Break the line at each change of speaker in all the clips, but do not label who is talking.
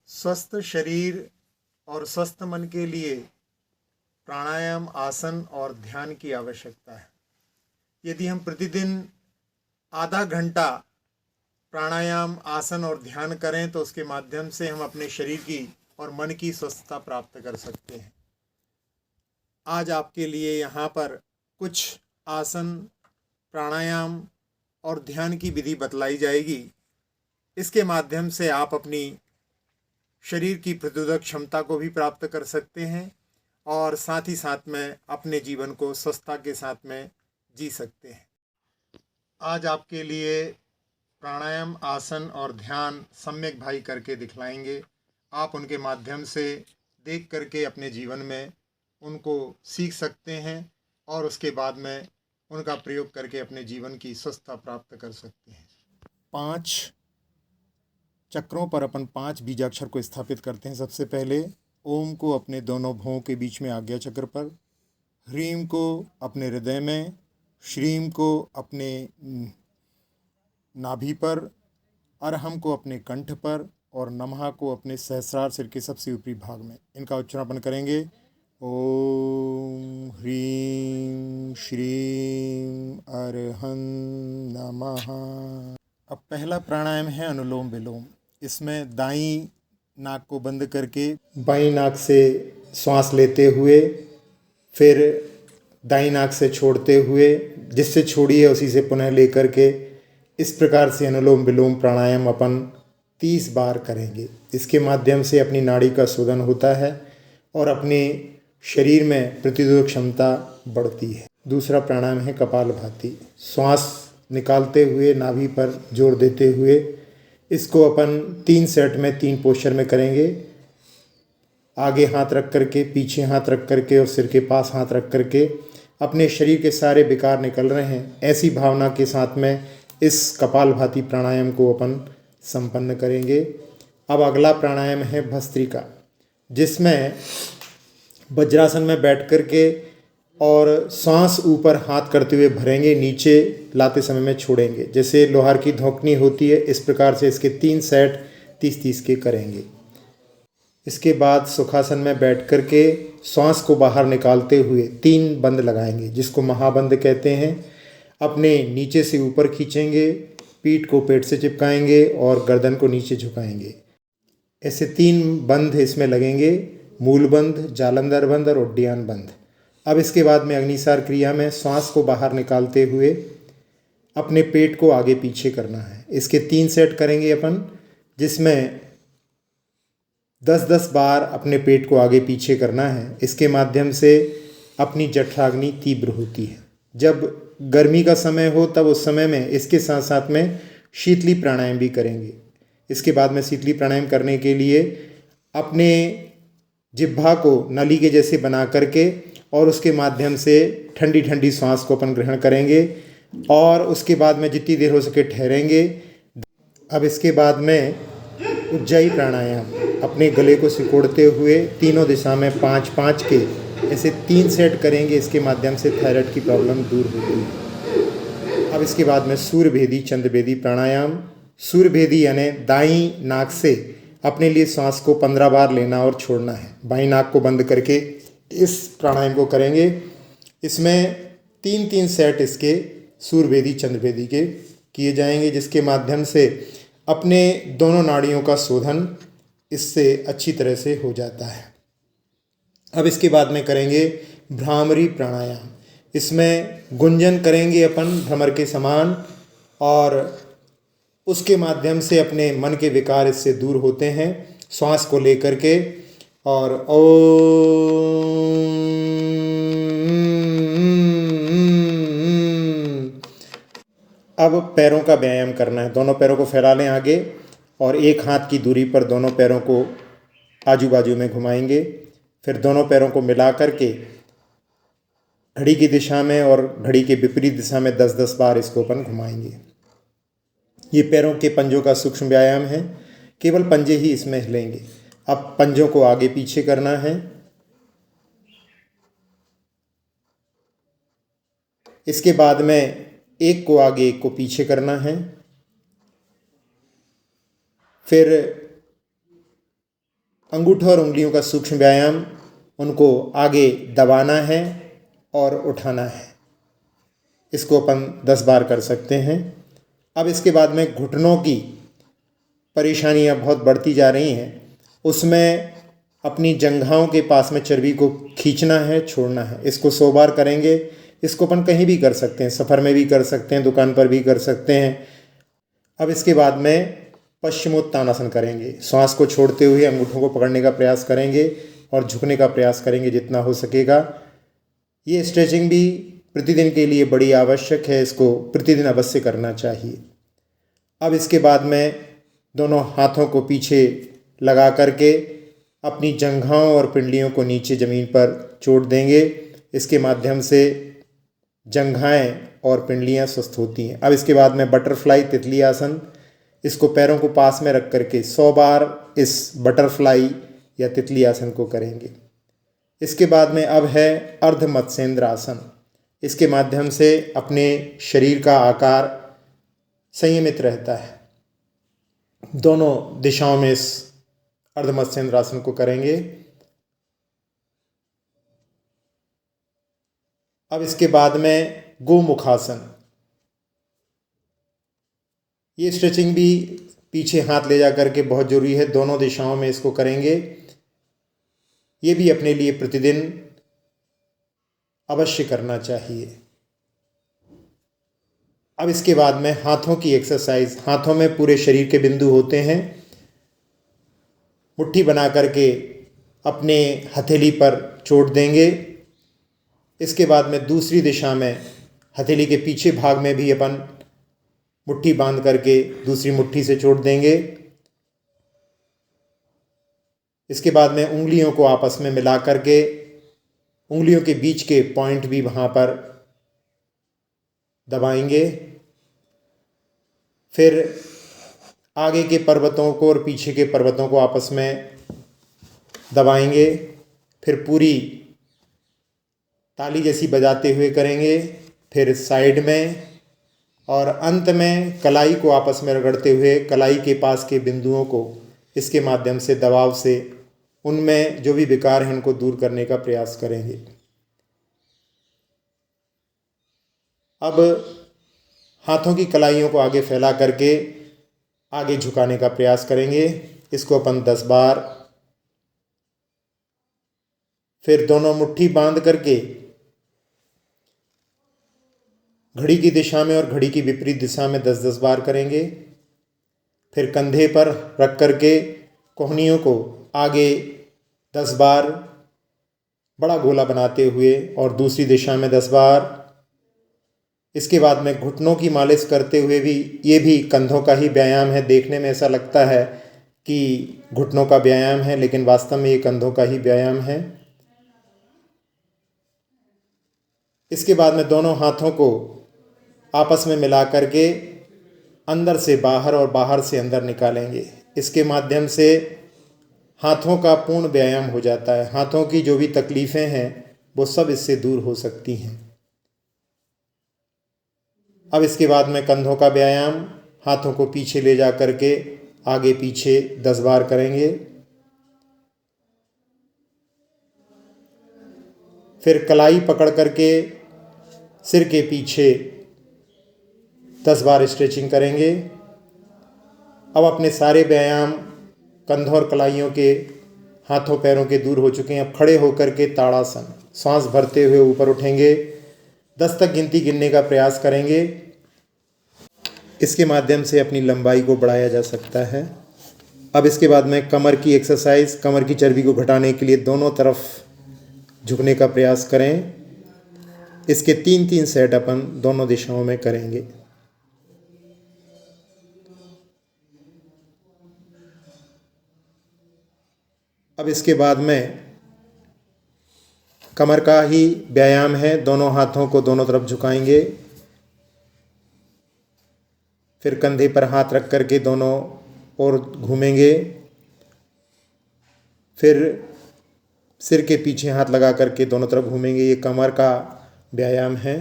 स्वस्थ शरीर और स्वस्थ मन के लिए प्राणायाम, आसन और ध्यान की आवश्यकता है। यदि हम प्रतिदिन आधा घंटा प्राणायाम, आसन और ध्यान करें तो उसके माध्यम से हम अपने शरीर की और मन की स्वस्थता प्राप्त कर सकते हैं। आज आपके लिए यहाँ पर कुछ आसन, प्राणायाम और ध्यान की विधि बतलाई जाएगी। इसके माध्यम से आप अपनी शरीर की प्रतिरोधक क्षमता को भी प्राप्त कर सकते हैं और साथ ही साथ में अपने जीवन को स्वस्थता के साथ में जी सकते हैं। आज आपके लिए प्राणायाम, आसन और ध्यान सम्यक भाई करके दिखलाएंगे। आप उनके माध्यम से देख करके अपने जीवन में उनको सीख सकते हैं और उसके बाद में उनका प्रयोग करके अपने जीवन की स्वस्थता प्राप्त कर सकते हैं। 5 चक्रों पर अपन 5 बीजाक्षर को स्थापित करते हैं। सबसे पहले ओम को अपने दोनों भौं के बीच में आज्ञा चक्र पर, ह्रीम को अपने हृदय में, श्रीम को अपने नाभि पर, अरहम को अपने कंठ पर और नमः को अपने सहस्रार सिर के सबसे ऊपरी भाग में। इनका उच्चारण अपन करेंगे। ओम ह्रीं श्रीं अरहं नमः। अब पहला प्राणायाम है अनुलोम विलोम। इसमें दाईं नाक को बंद करके बाईं नाक से श्वास लेते हुए फिर दाईं नाक से छोड़ते हुए, जिससे छोड़ी है उसी से पुनः लेकर के, इस प्रकार से अनुलोम विलोम प्राणायाम अपन 30 बार करेंगे। इसके माध्यम से अपनी नाड़ी का शोधन होता है और अपने शरीर में प्रतिरोधक क्षमता बढ़ती है। दूसरा प्राणायाम है कपालभाति। श्वास निकालते हुए नाभि पर जोर देते हुए इसको अपन 3 सेट में 3 पोस्चर में करेंगे। आगे हाथ रख करके, पीछे हाथ रख करके और सिर के पास हाथ रख करके अपने शरीर के सारे विकार निकल रहे हैं, ऐसी भावना के साथ में इस कपालभाति प्राणायाम को अपन संपन्न करेंगे। अब अगला प्राणायाम है भस्त्रिका, जिसमें वज्रासन में बैठ करके और सांस ऊपर हाथ करते हुए भरेंगे, नीचे लाते समय में छोड़ेंगे। जैसे लोहार की धौंकनी होती है, इस प्रकार से इसके 3 सेट 30-30 के करेंगे। इसके बाद सुखासन में बैठ करके सांस को बाहर निकालते हुए 3 बंद लगाएंगे, जिसको महाबंद कहते हैं। अपने नीचे से ऊपर खींचेंगे, पीठ को पेट से चिपकाएंगे और गर्दन को नीचे झुकाएंगे। ऐसे 3 बंद इसमें लगेंगे, मूल बंद, जालंधर बंद और उड्डयन बंद। अब इसके बाद में अग्निसार क्रिया में श्वास को बाहर निकालते हुए अपने पेट को आगे पीछे करना है। इसके 3 सेट करेंगे अपन, जिसमें 10-10 बार अपने पेट को आगे पीछे करना है। इसके माध्यम से अपनी जठराग्नि तीव्र होती है। जब गर्मी का समय हो तब उस समय में इसके साथ साथ में शीतली प्राणायाम भी करेंगे। इसके बाद में शीतली प्राणायाम करने के लिए अपने जिह्वा को नली के जैसे बना करके और उसके माध्यम से ठंडी ठंडी सांस को अपन ग्रहण करेंगे और उसके बाद में जितनी देर हो सके ठहरेंगे। अब इसके बाद में उज्जाई प्राणायाम, अपने गले को सिकोड़ते हुए तीनों दिशा में 5-5 के ऐसे 3 सेट करेंगे। इसके माध्यम से थायराइड की प्रॉब्लम दूर होती है। अब इसके बाद में सूर्यभेदी चंद्रभेदी प्राणायाम। सूर्यभेदी यानी दाईं नाक से अपने लिए सांस को 15 बार लेना और छोड़ना है। बाईं नाक को बंद करके इस प्राणायाम को करेंगे। इसमें 3-3 सेट इसके सूर्यभेदी चंद्रभेदी के किए जाएंगे, जिसके माध्यम से अपने दोनों नाड़ियों का शोधन इससे अच्छी तरह से हो जाता है। अब इसके बाद में करेंगे भ्रामरी प्राणायाम। इसमें गुंजन करेंगे अपन भ्रमर के समान और उसके माध्यम से अपने मन के विकार इससे दूर होते हैं। श्वास को लेकर के और अब पैरों का व्यायाम करना है। दोनों पैरों को फैला लें आगे और एक हाथ की दूरी पर दोनों पैरों को आजू बाजू में घुमाएंगे। फिर दोनों पैरों को मिला करके घड़ी की दिशा में और घड़ी के विपरीत दिशा में 10-10 बार इसको अपन घुमाएंगे। ये पैरों के पंजों का सूक्ष्म व्यायाम है, केवल पंजे ही इसमें हिलेंगे। अब पंजों को आगे पीछे करना है। इसके बाद में एक को आगे एक को पीछे करना है। फिर अंगूठों और उंगलियों का सूक्ष्म व्यायाम, उनको आगे दबाना है और उठाना है। इसको अपन 10 बार कर सकते हैं। अब इसके बाद में घुटनों की परेशानियां बहुत बढ़ती जा रही हैं, उसमें अपनी जंघाओं के पास में चर्बी को खींचना है, छोड़ना है। इसको 100 बार करेंगे। इसको अपन कहीं भी कर सकते हैं, सफ़र में भी कर सकते हैं, दुकान पर भी कर सकते हैं। अब इसके बाद में पश्चिमोत्तानासन करेंगे। श्वास को छोड़ते हुए अंगूठों को पकड़ने का प्रयास करेंगे और झुकने का प्रयास करेंगे जितना हो सकेगा। ये स्ट्रेचिंग भी प्रतिदिन के लिए बड़ी आवश्यक है, इसको प्रतिदिन अवश्य करना चाहिए। अब इसके बाद में दोनों हाथों को पीछे लगा करके अपनी जंघाओं और पिंडलियों को नीचे ज़मीन पर चोट देंगे। इसके माध्यम से जंघाएं और पिंडलियां स्वस्थ होती हैं। अब इसके बाद में बटरफ्लाई तितली आसन, इसको पैरों को पास में रख करके 100 बार इस बटरफ्लाई या तितली आसन को करेंगे। इसके बाद में अब है अर्ध मत्स्येंद्र आसन। इसके माध्यम से अपने शरीर का आकार संयमित रहता है। दोनों दिशाओं में इस अर्ध मत्स्येंद्र आसन को करेंगे। अब इसके बाद में गोमुखासन। ये स्ट्रेचिंग भी पीछे हाथ ले जा करके बहुत ज़रूरी है, दोनों दिशाओं में इसको करेंगे। ये भी अपने लिए प्रतिदिन अवश्य करना चाहिए। अब इसके बाद में हाथों की एक्सरसाइज। हाथों में पूरे शरीर के बिंदु होते हैं। मुट्ठी बना करके अपने हथेली पर चोट देंगे। इसके बाद में दूसरी दिशा में हथेली के पीछे भाग में भी अपन मुट्ठी बांध करके दूसरी मुट्ठी से चोट देंगे। इसके बाद में उंगलियों को आपस में मिला करके उंगलियों के बीच के पॉइंट भी वहाँ पर दबाएंगे। फिर आगे के पर्वतों को और पीछे के पर्वतों को आपस में दबाएंगे। फिर पूरी ताली जैसी बजाते हुए करेंगे। फिर साइड में और अंत में कलाई को आपस में रगड़ते हुए कलाई के पास के बिंदुओं को इसके माध्यम से दबाव से उनमें जो भी विकार हैं उनको दूर करने का प्रयास करेंगे। अब हाथों की कलाइयों को आगे फैला करके आगे झुकाने का प्रयास करेंगे। इसको अपन 10 बार। फिर दोनों मुट्ठी बांध करके घड़ी की दिशा में और घड़ी की विपरीत दिशा में 10-10 बार करेंगे। फिर कंधे पर रख करके कोहनियों को आगे 10 बार बड़ा गोला बनाते हुए और दूसरी दिशा में 10 बार। इसके बाद में घुटनों की मालिश करते हुए भी, ये भी कंधों का ही व्यायाम है। देखने में ऐसा लगता है कि घुटनों का व्यायाम है, लेकिन वास्तव में ये कंधों का ही व्यायाम है। इसके बाद में दोनों हाथों को आपस में मिला करके अंदर से बाहर और बाहर से अंदर निकालेंगे। इसके माध्यम से हाथों का पूर्ण व्यायाम हो जाता है। हाथों की जो भी तकलीफ़ें हैं वो सब इससे दूर हो सकती हैं। अब इसके बाद में कंधों का व्यायाम, हाथों को पीछे ले जा करके आगे पीछे 10 बार करेंगे। फिर कलाई पकड़ करके सिर के पीछे 10 बार स्ट्रेचिंग करेंगे। अब अपने सारे व्यायाम कंधों और कलाइयों के, हाथों पैरों के दूर हो चुके हैं। अब खड़े होकर के ताड़ासन, सांस भरते हुए ऊपर उठेंगे। 10 तक गिनती गिनने का प्रयास करेंगे। इसके माध्यम से अपनी लंबाई को बढ़ाया जा सकता है। अब इसके बाद में कमर की एक्सरसाइज। कमर की चर्बी को घटाने के लिए दोनों तरफ झुकने का प्रयास करें। इसके 3-3 सेट अपन दोनों दिशाओं में करेंगे। अब इसके बाद में कमर का ही व्यायाम है। दोनों हाथों को दोनों तरफ झुकाएंगे। फिर कंधे पर हाथ रख करके दोनों ओर घूमेंगे। फिर सिर के पीछे हाथ लगा करके दोनों तरफ घूमेंगे। ये कमर का व्यायाम है।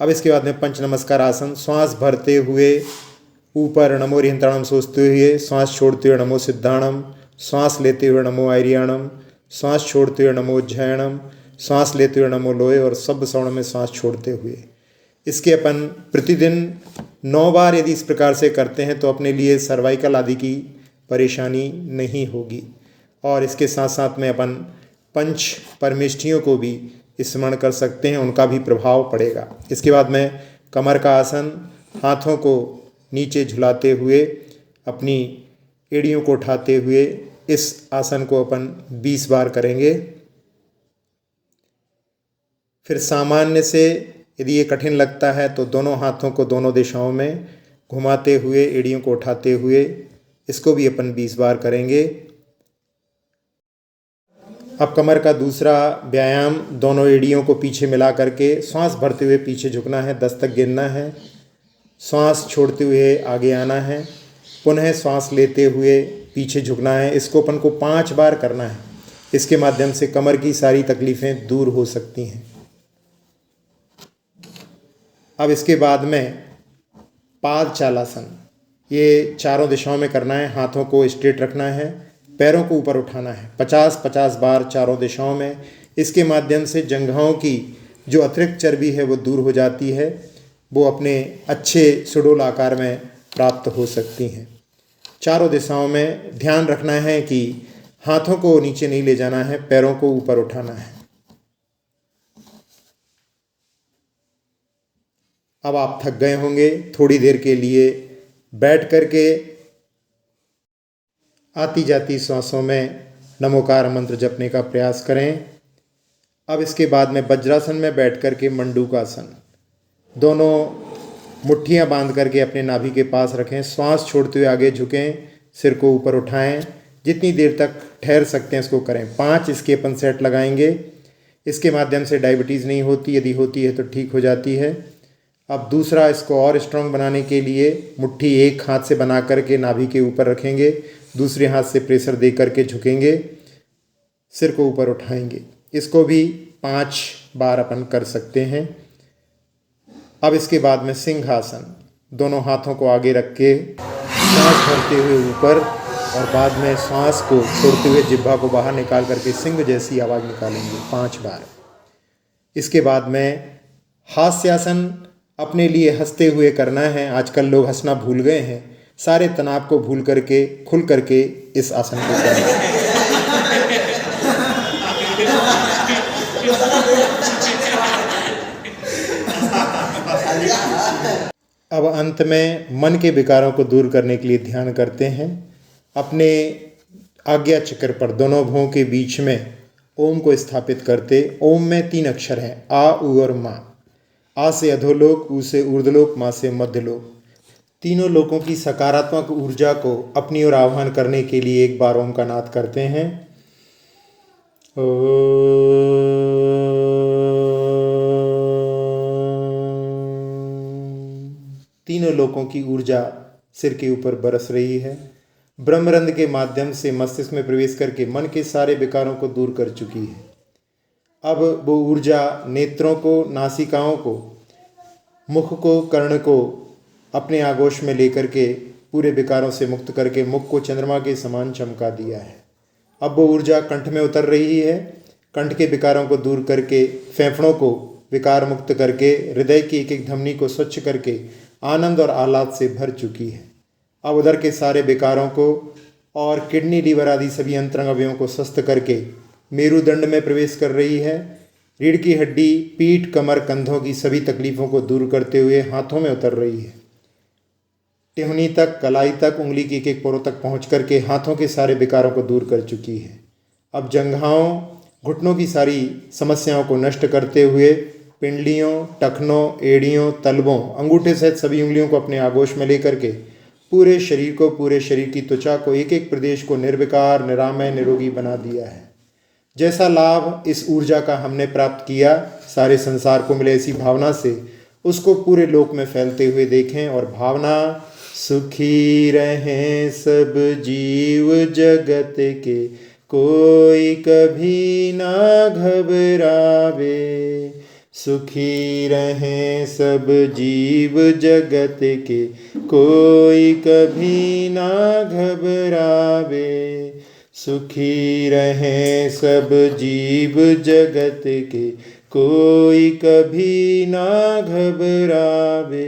अब इसके बाद में पंच नमस्कार आसन। श्वास भरते हुए ऊपर नमो रिहंताणम सोचते हुए, श्वास छोड़ते हुए नमो सिद्धाणम, श्वास लेते हुए नमो आर्याणम, श्वास छोड़ते हुए नमो उज्जयनम, श्वास लेते हुए नमो लोय और शब्द श्रवण में श्वास छोड़ते हुए। इसके अपन प्रतिदिन 9 बार यदि इस प्रकार से करते हैं तो अपने लिए सर्वाइकल आदि की परेशानी नहीं होगी। और इसके साथ साथ में अपन पंच परमेष्ठियों को भी स्मरण कर सकते हैं, उनका भी प्रभाव पड़ेगा। इसके बाद में कमर का आसन, हाथों को नीचे झुलाते हुए अपनी एड़ियों को उठाते हुए इस आसन को अपन 20 बार करेंगे। फिर सामान्य से यदि ये कठिन लगता है तो दोनों हाथों को दोनों दिशाओं में घुमाते हुए एड़ियों को उठाते हुए इसको भी अपन 20 बार करेंगे। अब कमर का दूसरा व्यायाम, दोनों एड़ियों को पीछे मिला करके श्वास भरते हुए पीछे झुकना है, 10 तक गिनना है, श्वास छोड़ते हुए आगे आना है, पुनः श्वास लेते हुए पीछे झुकना है। इसको अपन को 5 बार करना है। इसके माध्यम से कमर की सारी तकलीफ़ें दूर हो सकती हैं। अब इसके बाद में पाद चालासन, ये चारों दिशाओं में करना है। हाथों को स्ट्रेट रखना है, पैरों को ऊपर उठाना है 50-50 बार चारों दिशाओं में। इसके माध्यम से जंघाओं की जो अतिरिक्त चर्बी है वो दूर हो जाती है, वो अपने अच्छे सुडौल आकार में प्राप्त हो सकती हैं। चारों दिशाओं में ध्यान रखना है कि हाथों को नीचे नहीं ले जाना है, पैरों को ऊपर उठाना है। अब आप थक गए होंगे, थोड़ी देर के लिए बैठ करके आती जाती सांसों में नमोकार मंत्र जपने का प्रयास करें। अब इसके बाद में वज्रासन में बैठ करके मंडूकासन, दोनों मुट्ठियां बांध करके अपने नाभि के पास रखें, श्वास छोड़ते हुए आगे झुकें, सिर को ऊपर उठाएं, जितनी देर तक ठहर सकते हैं इसको करें। 5 इसके अपन सेट लगाएंगे। इसके माध्यम से डायबिटीज़ नहीं होती, यदि होती है तो ठीक हो जाती है। अब दूसरा, इसको और स्ट्रॉन्ग बनाने के लिए मुट्ठी एक हाथ से बना करके नाभि के ऊपर रखेंगे, दूसरे हाथ से प्रेशर दे करके झुकेंगे, सिर को ऊपर उठाएंगे। इसको भी 5 बार अपन कर सकते हैं। अब इसके बाद में सिंहासन, दोनों हाथों को आगे रख के सांस भरते हुए ऊपर और बाद में सांस को छोड़ते हुए जिह्वा को बाहर निकाल करके सिंह जैसी आवाज़ निकालेंगे 5 बार। इसके बाद में हास्यासन, अपने लिए हंसते हुए करना है। आजकल लोग हंसना भूल गए हैं, सारे तनाव को भूल करके खुल करके इस आसन को करें। अब अंत में मन के विकारों को दूर करने के लिए ध्यान करते हैं। अपने आज्ञा चक्र पर दोनों भुवों के बीच में ओम को स्थापित करते। ओम में 3 अक्षर हैं, आ, उ और मा। आ से अधोलोक, उ से ऊर्ध्वलोक, मा से मध्यलोक। तीनों लोकों की सकारात्मक ऊर्जा को अपनी ओर आह्वान करने के लिए एक बार ओम का नाद करते हैं। तीनों लोकों की ऊर्जा सिर के ऊपर बरस रही है। ब्रह्मरंध्र के माध्यम से मस्तिष्क में प्रवेश करके मन के सारे विकारों को दूर कर चुकी है। अब वो ऊर्जा नेत्रों को, नासिकाओं को, मुख को, कर्ण को अपने आगोश में लेकर के पूरे विकारों से मुक्त करके मुख को चंद्रमा के समान चमका दिया है। अब वो ऊर्जा कंठ में उतर रही है। कंठ के विकारों को दूर करके फेफड़ों को विकार मुक्त करके हृदय की एक एक धमनी को स्वच्छ करके आनंद और आह्लाद से भर चुकी है। अब उधर के सारे विकारों को और किडनी, लीवर आदि सभी अंतरंग अवयवों को स्वस्थ करके मेरुदंड में प्रवेश कर रही है। रीढ़ की हड्डी, पीठ, कमर, कंधों की सभी तकलीफों को दूर करते हुए हाथों में उतर रही है। टिहनी तक, कलाई तक, उंगली की एक एक पोरों तक पहुंच करके हाथों के सारे विकारों को दूर कर चुकी है। अब जंघाओं, घुटनों की सारी समस्याओं को नष्ट करते हुए पिंडलियों, टखनों, एड़ियों, तलवों, अंगूठे सहित सभी उंगलियों को अपने आगोश में लेकर के पूरे शरीर को, पूरे शरीर की त्वचा को, एक एक प्रदेश को निर्विकार, निरामय, निरोगी बना दिया है। जैसा लाभ इस ऊर्जा का हमने प्राप्त किया, सारे संसार को मिले, ऐसी भावना से उसको पूरे लोक में फैलते हुए देखें। और भावना, सुखी रहें सब जीव जगत के, कोई कभी ना घबरावे। सुखी रहें सब जीव जगत के, कोई कभी ना घबरावे। सुखी रहें सब जीव जगत के, कोई कभी ना घबरावे।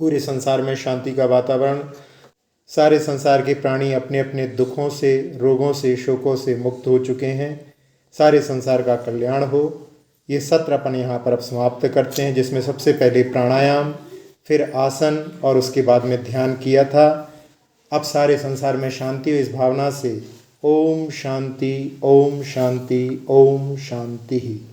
पूरे संसार में शांति का वातावरण, सारे संसार के प्राणी अपने अपने दुखों से, रोगों से, शोकों से मुक्त हो चुके हैं। सारे संसार का कल्याण हो। ये सत्र अपन यहाँ पर अब समाप्त करते हैं, जिसमें सबसे पहले प्राणायाम, फिर आसन और उसके बाद में ध्यान किया था। अब सारे संसार में शांति हो, इस भावना से ओम शांति, ओम शांति, ओम शांति।